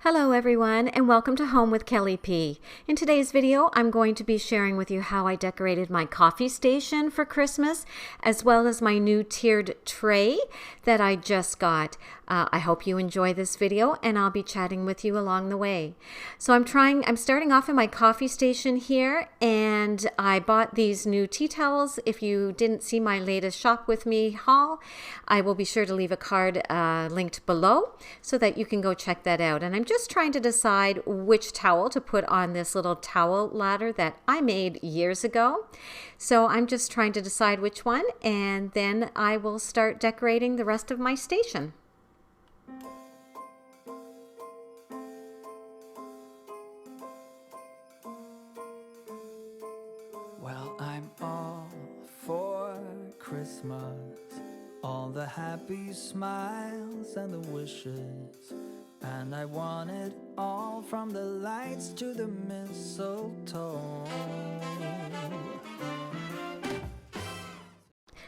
Hello everyone, and welcome to Home with Kelly P. In today's video, I'm going to be sharing with you how I decorated my coffee station for Christmas, as well as my new tiered tray that I just got. I hope you enjoy this video, and I'll be chatting with you along the way. So I'm starting off in my coffee station here, and I bought these new tea towels. If you didn't see my latest Shop With Me haul, I will be sure to leave a card linked below so that you can go check that out. And I'm just trying to decide which towel to put on this little towel ladder that I made years ago. So I'm just trying to decide which one, and then I will start decorating the rest of my station. Well, I'm all for Christmas, all the happy smiles and the wishes, and I want it all, from the lights to the mistletoe.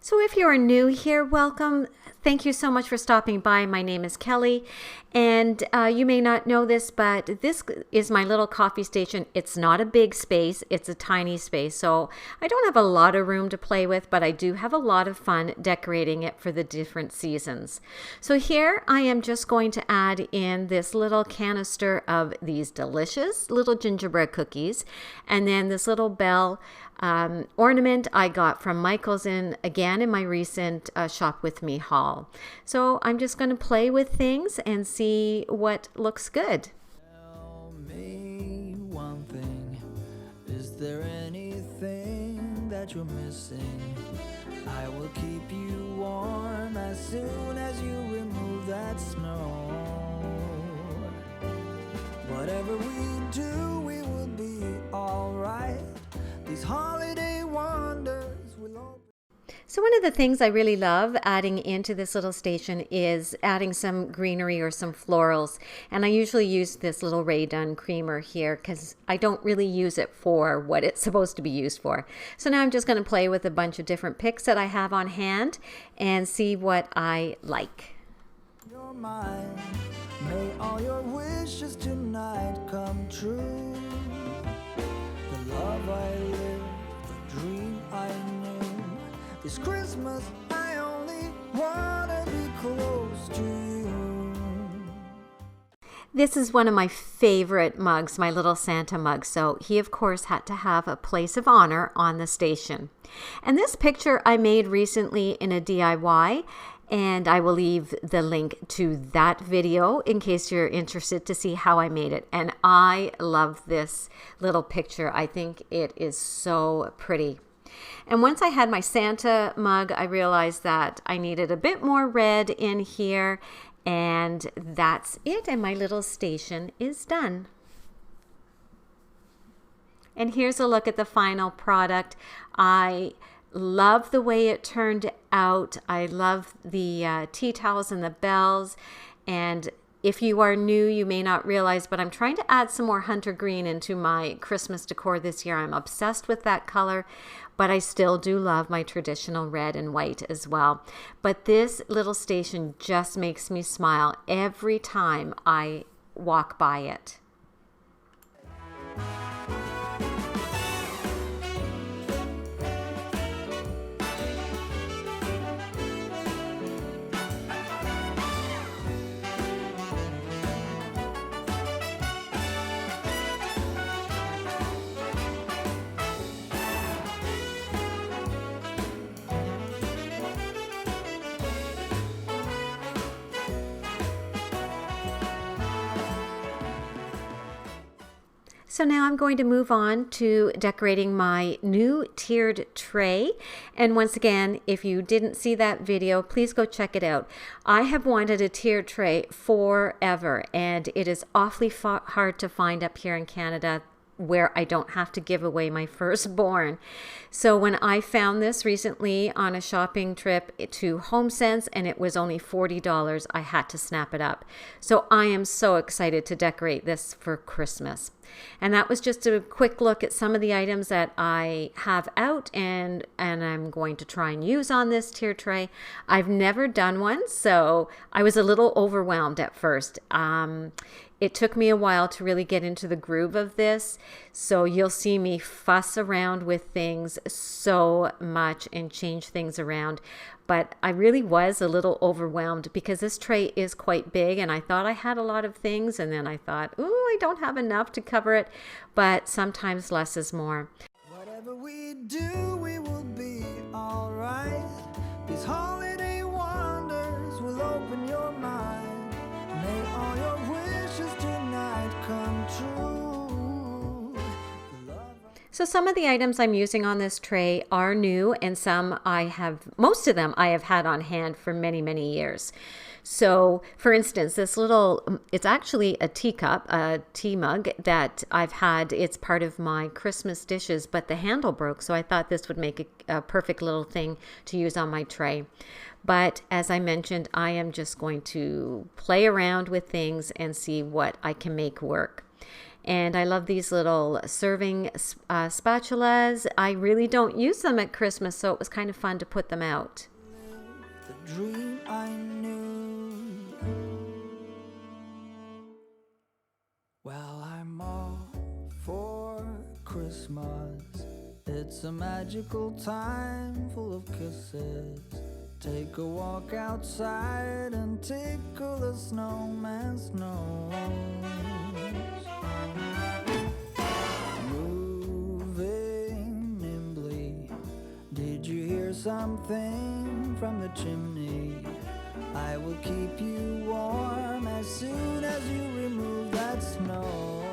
So if you are new here, welcome. Thank you so much for stopping by. My name is Kelly, and you may not know this, but this is my little coffee station. It's not a big space, it's a tiny space, so I don't have a lot of room to play with, but I do have a lot of fun decorating it for the different seasons. So here I am just going to add in this little canister of these delicious little gingerbread cookies, and then this little bell ornament I got from Michael's in my recent Shop With Me haul. So I'm just going to play with things and see what looks good. Tell me one thing, is there anything that you're missing? I will keep you warm as soon as you remove that snow. Whatever we do, we will be alright. These holiday wonders will all be. So one of the things I really love adding into this little station is adding some greenery or some florals. And I usually use this little Rae Dunn creamer here because I don't really use it for what it's supposed to be used for. So now I'm just going to play with a bunch of different picks that I have on hand and see what I like. Your mind, may all your wishes tonight come true. The love I live, the dream I knew. This Christmas I only wanna be close to you. This is one of my favorite mugs, my little Santa mug. So he, of course, had to have a place of honor on the station. And this picture I made recently in a DIY, and I will leave the link to that video in case you're interested to see how I made it. And I love this little picture. I think it is so pretty. And once I had my Santa mug, I realized that I needed a bit more red in here, and that's it. And my little station is done. And here's a look at the final product. I love the way it turned out. I love the tea towels and the bells. And if you are new, you may not realize, but I'm trying to add some more hunter green into my Christmas decor this year. I'm obsessed with that color, but I still do love my traditional red and white as well. But this little station just makes me smile every time I walk by it. So now I'm going to move on to decorating my new tiered tray. And once again, if you didn't see that video, please go check it out. I have wanted a tiered tray forever, and it is awfully hard to find up here in Canada where I don't have to give away my firstborn. So when I found this recently on a shopping trip to HomeSense and it was only $40, I had to snap it up. So I am so excited to decorate this for Christmas. And that was just a quick look at some of the items that I have out and I'm going to try and use on this tier tray. I've never done one, so I was a little overwhelmed at first. It took me a while to really get into the groove of this, so you'll see me fuss around with things so much and change things around. But I really was a little overwhelmed because this tray is quite big, and I thought I had a lot of things, and then I thought, ooh, I don't have enough to cover it, but sometimes less is more. Whatever we do, we will be alright. These holiday wonders will open your mind. May all your wishes tonight come true. So some of the items I'm using on this tray are new, and most of them I have had on hand for many, many years. So for instance, it's actually a teacup, a tea mug that I've had. It's part of my Christmas dishes, but the handle broke. So I thought this would make a perfect little thing to use on my tray. But as I mentioned, I am just going to play around with things and see what I can make work. And I love these little serving spatulas. I really don't use them at Christmas, so it was kind of fun to put them out. The dream I knew. Well, I'm all for Christmas. It's a magical time full of kisses. Take a walk outside and tickle the snowman's nose. Moving nimbly, did you hear something from the chimney? I will keep you warm as soon as you remove that snow.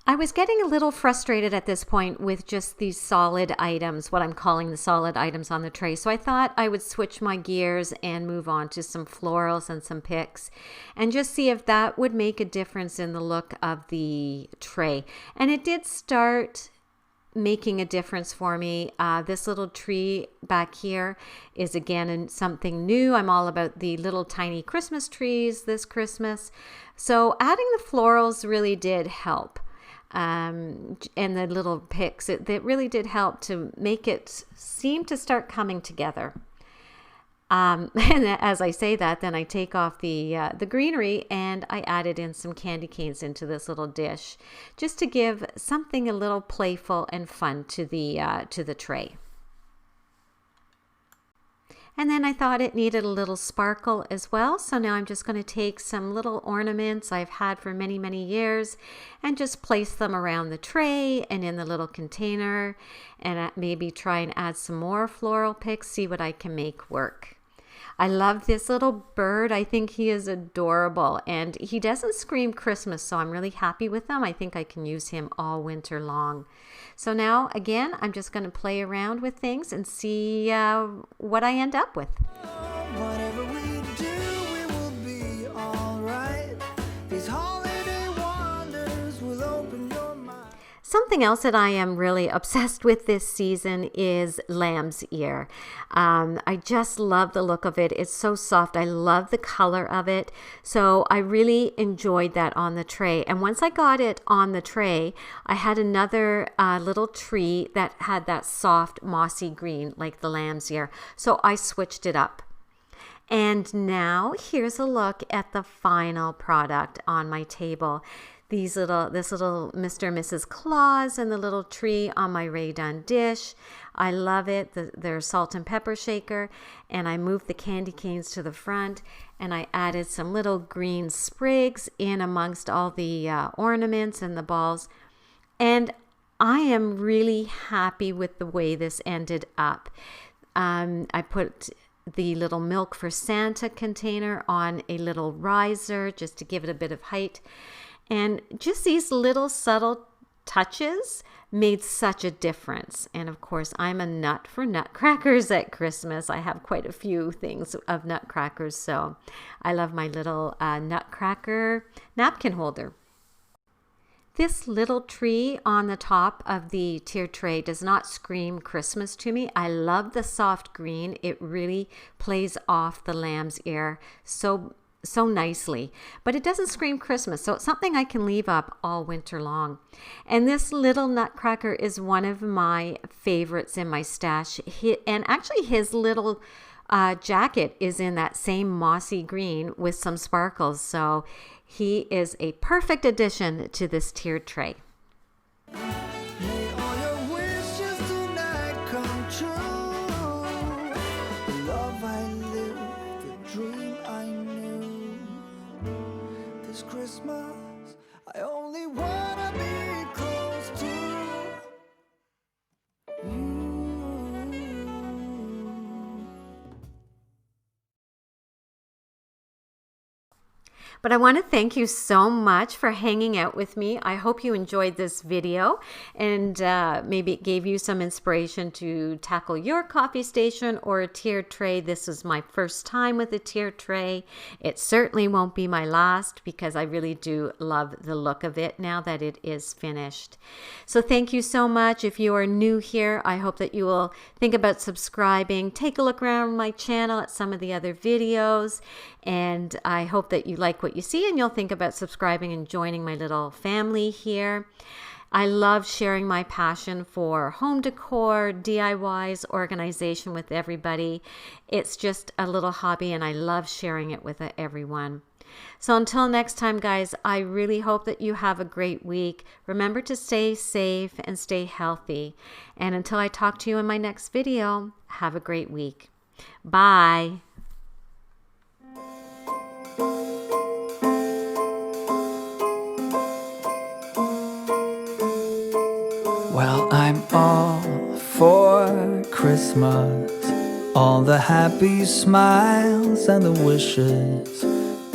I was getting a little frustrated at this point with just these solid items, what I'm calling the solid items on the tray. So I thought I would switch my gears and move on to some florals and some picks and just see if that would make a difference in the look of the tray. And it did start making a difference for me. This little tree back here is again something new. I'm all about the little tiny Christmas trees this Christmas. So adding the florals really did help. And the little picks, it really did help to make it seem to start coming together. And as I say that, then I take off the greenery and I added in some candy canes into this little dish, just to give something a little playful and fun to the tray. And then I thought it needed a little sparkle as well. So now I'm just going to take some little ornaments I've had for many, many years and just place them around the tray and in the little container, and maybe try and add some more floral picks, see what I can make work. I love this little bird. I think he is adorable, and he doesn't scream Christmas, so I'm really happy with him. I think I can use him all winter long. So now, again, I'm just going to play around with things and see what I end up with. Whatever we do, we will be alright. These holiday wonders will open your mind. Something else that I am really obsessed with this season is lamb's ear. I just love the look of it. It's so soft. I love the color of it. So I really enjoyed that on the tray. And once I got it on the tray, I had another little tree that had that soft mossy green like the lamb's ear. So I switched it up. And now here's a look at the final product on my table. This little Mr. and Mrs. Claus and the little tree on my Ray Dunn dish. I love it. Their salt and pepper shaker. And I moved the candy canes to the front, and I added some little green sprigs in amongst all the ornaments and the balls. And I am really happy with the way this ended up. I put the little milk for Santa container on a little riser just to give it a bit of height. And just these little subtle touches made such a difference. And of course, I'm a nut for nutcrackers at Christmas. I have quite a few things of nutcrackers, so I love my little nutcracker napkin holder. This little tree on the top of the tiered tray does not scream Christmas to me. I love the soft green. It really plays off the lamb's ear so nicely, but it doesn't scream Christmas, so it's something I can leave up all winter long. And this little nutcracker is one of my favorites in my stash, and actually his little jacket is in that same mossy green with some sparkles, so He is a perfect addition to this tiered tray. May all your wishes tonight come true. The love I lived, the dream I knew. This Christmas, I only wanna be close to you. But I want to thank you so much for hanging out with me. I hope you enjoyed this video and maybe it gave you some inspiration to tackle your coffee station or a tiered tray. This is my first time with a tiered tray. It certainly won't be my last because I really do love the look of it now that it is finished. So thank you so much. If you are new here, I hope that you will think about subscribing. Take a look around my channel at some of the other videos, and I hope that you like what you see and you'll think about subscribing and joining my little family here. I love sharing my passion for home decor, DIYs, organization with everybody. It's just a little hobby and I love sharing it with everyone. So until next time, guys, I really hope that you have a great week. Remember to stay safe and stay healthy. And until I talk to you in my next video, have a great week. Bye. Well, I'm all for Christmas, all the happy smiles and the wishes,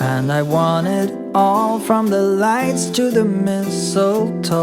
and I want it all from the lights to the mistletoe.